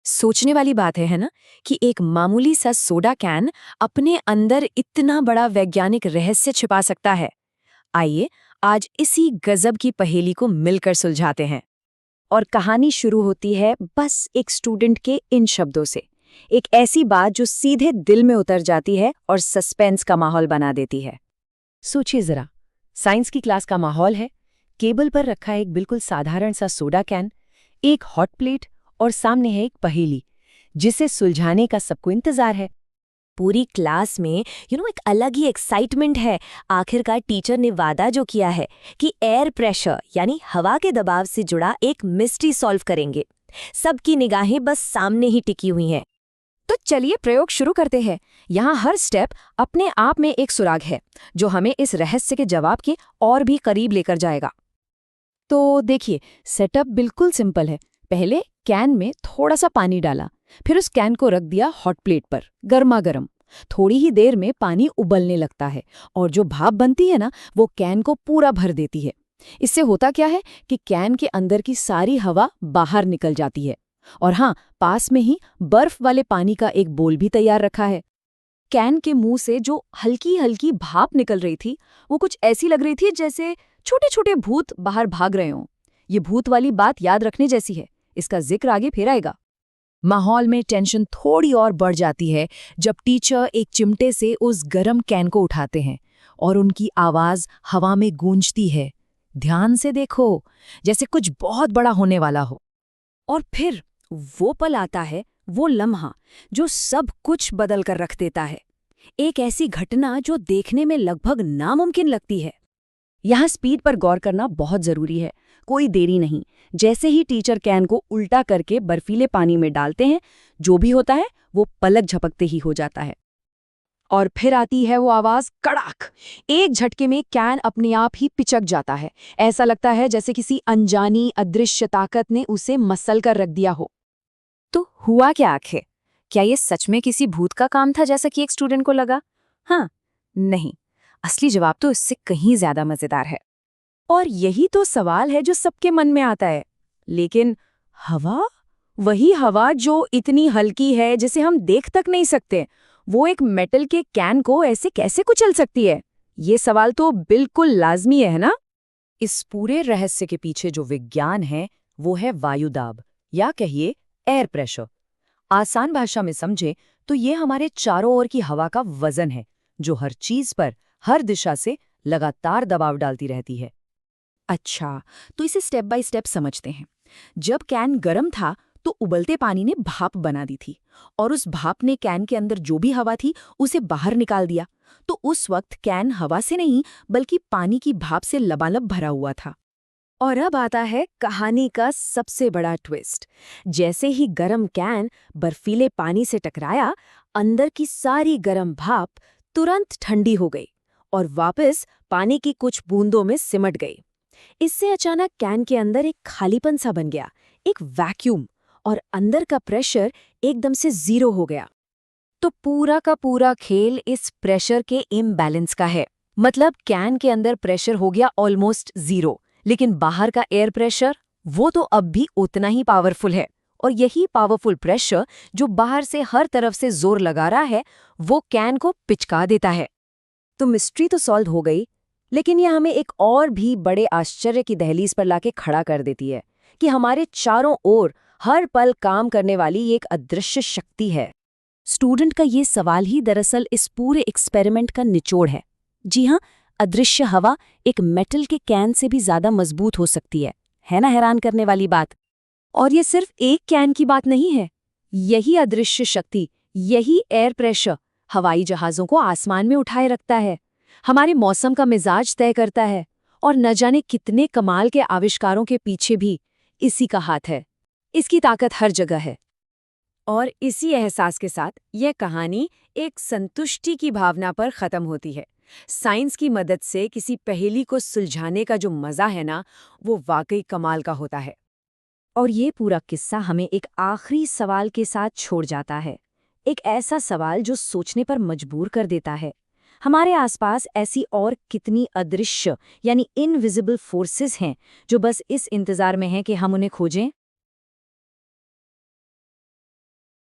सोचने वाली बात है ना, कि एक मामूली सा सोडा कैन अपने अंदर इतना बड़ा वैज्ञानिक रहस्य छिपा सकता है। आइए आज इसी गजब की पहेली को मिलकर सुलझाते हैं। और कहानी शुरू होती है बस एक स्टूडेंट के इन शब्दों से। एक ऐसी बात जो सीधे दिल में उतर जाती है और सस्पेंस का माहौल बना देती है। सोचिए जरा, साइंस की क्लास का माहौल है। केबल पर रखा है एक बिल्कुल साधारण सा सोडा कैन, एक हॉट प्लेट और सामने है एक पहेली जिसे सुलझाने का सबको इंतजार है। पूरी क्लास में एक अलग ही एक्साइटमेंट है। आखिरकार टीचर ने वादा जो किया है कि एयर प्रेशर यानी हवा के दबाव से जुड़ा एक मिस्ट्री सॉल्व करेंगे। सबकी निगाहें बस सामने ही टिकी हुई हैं। तो चलिए प्रयोग शुरू करते हैं। यहाँ हर स्टेप अपने आप में एक सुराग है जो हमें इस रहस्य के जवाब के और भी करीब लेकर जाएगा। तो देखिए, सेटअप बिल्कुल सिंपल है। पहले कैन में थोड़ा सा पानी डाला, फिर उस कैन को रख दिया हॉट प्लेट पर गर्मा गर्म। थोड़ी ही देर में पानी उबलने लगता है और जो भाप बनती है ना, वो कैन को पूरा भर देती है। इससे होता क्या है कि कैन के अंदर की सारी हवा बाहर निकल जाती है। और हाँ, पास में ही बर्फ वाले पानी का एक बोल भी तैयार रखा है। कैन के मुंह से जो हल्की हल्की भाप निकल रही थी, वो कुछ ऐसी लग रही थी जैसे छोटे छोटे भूत बाहर भाग रहे हों। ये भूत वाली बात याद रखने जैसी है। इसका जिक्र आगे फिर आएगा। माहौल में टेंशन थोड़ी और बढ़ जाती है जब टीचर एक चिमटे से उस गरम कैन को उठाते हैं और उनकी आवाज हवा में गूंजती है। ध्यान से देखो, जैसे कुछ बहुत बड़ा होने वाला हो। और फिर वो पल आता है, वो लम्हा जो सब कुछ बदल कर रख देता है। एक ऐसी घटना जो देखने में लगभग नामुमकिन लगती है। यहाँ स्पीड पर गौर करना बहुत जरूरी है। कोई देरी नहीं। जैसे ही टीचर कैन को उल्टा करके बर्फीले पानी में डालते हैं, जो भी होता है वो पलक झपकते ही हो जाता है। और फिर आती है वो आवाज, कड़ाक। एक झटके में कैन अपने आप ही पिचक जाता है। ऐसा लगता है जैसे किसी अनजानी अदृश्य ताकत ने उसे मसल कर रख दिया हो। तो हुआ क्या आखिर? क्या ये सच में किसी भूत का काम था, जैसा कि एक स्टूडेंट को लगा? हाँ, नहीं। असली जवाब तो इससे कहीं ज्यादा मजेदार है। और यही तो सवाल है जो सबके मन में आता है। लेकिन हवा, वही हवा जो इतनी हल्की है जिसे हम देख तक नहीं सकते, वो एक मेटल के कैन को ऐसे कैसे कुचल सकती है? ये सवाल तो बिल्कुल लाजमी है ना? इस पूरे रहस्य के पीछे जो विज्ञान है, वो है वायुदाब, या कहिए एयर प्रेशर। आसान भाषा में समझे तो ये हमारे चारों ओर की हवा का वजन है, जो हर चीज पर हर दिशा से लगातार दबाव डालती रहती है। अच्छा, तो इसे स्टेप बाय स्टेप समझते हैं। जब कैन गर्म था तो उबलते पानी ने भाप बना दी थी, और उस भाप ने कैन के अंदर जो भी हवा थी उसे बाहर निकाल दिया। तो उस वक्त कैन हवा से नहीं बल्कि पानी की भाप से लबालब भरा हुआ था। और अब आता है कहानी का सबसे बड़ा ट्विस्ट। जैसे ही गरम कैन बर्फीले पानी से टकराया, अंदर की सारी गरम भाप तुरंत ठंडी हो गई और वापस पानी की कुछ बूंदों में सिमट गई। इससे अचानक कैन के अंदर एक खालीपन सा बन गया, एक वैक्यूम, और अंदर का प्रेशर एकदम से जीरो हो गया। तो पूरा का पूरा खेल इस प्रेशर के इम्बैलेंस का है। मतलब कैन के अंदर प्रेशर हो गया ऑलमोस्ट जीरो, लेकिन बाहर का एयर प्रेशर, वो तो अब भी उतना ही पावरफुल है। और यही पावरफुल प्रेशर जो बाहर से हर तरफ से जोर लगा रहा है, वो कैन को पिचका देता है। तो मिस्ट्री तो सॉल्व हो गई, लेकिन यह हमें एक और भी बड़े आश्चर्य की दहलीज पर लाके खड़ा कर देती है कि हमारे चारों ओर हर पल काम करने वाली एक अदृश्य शक्ति है। स्टूडेंट का ये सवाल ही दरअसल इस पूरे एक्सपेरिमेंट का निचोड़ है। जी हाँ, अदृश्य हवा एक मेटल के कैन से भी ज्यादा मजबूत हो सकती है ना? हैरान करने वाली बात। और ये सिर्फ एक कैन की बात नहीं है। यही अदृश्य शक्ति, यही एयर प्रेशर हवाई जहाज़ों को आसमान में उठाए रखता है, हमारे मौसम का मिजाज तय करता है, और न जाने कितने कमाल के आविष्कारों के पीछे भी इसी का हाथ है। इसकी ताकत हर जगह है। और इसी एहसास के साथ यह कहानी एक संतुष्टि की भावना पर खत्म होती है। साइंस की मदद से किसी पहेली को सुलझाने का जो मजा है ना, वो वाकई कमाल का होता है। और ये पूरा किस्सा हमें एक आखिरी सवाल के साथ छोड़ जाता है। एक ऐसा सवाल जो सोचने पर मजबूर कर देता है। हमारे आसपास ऐसी और कितनी अदृश्य यानी इनविजिबल फोर्सेस हैं जो बस इस इंतजार में हैं कि हम उन्हें खोजें।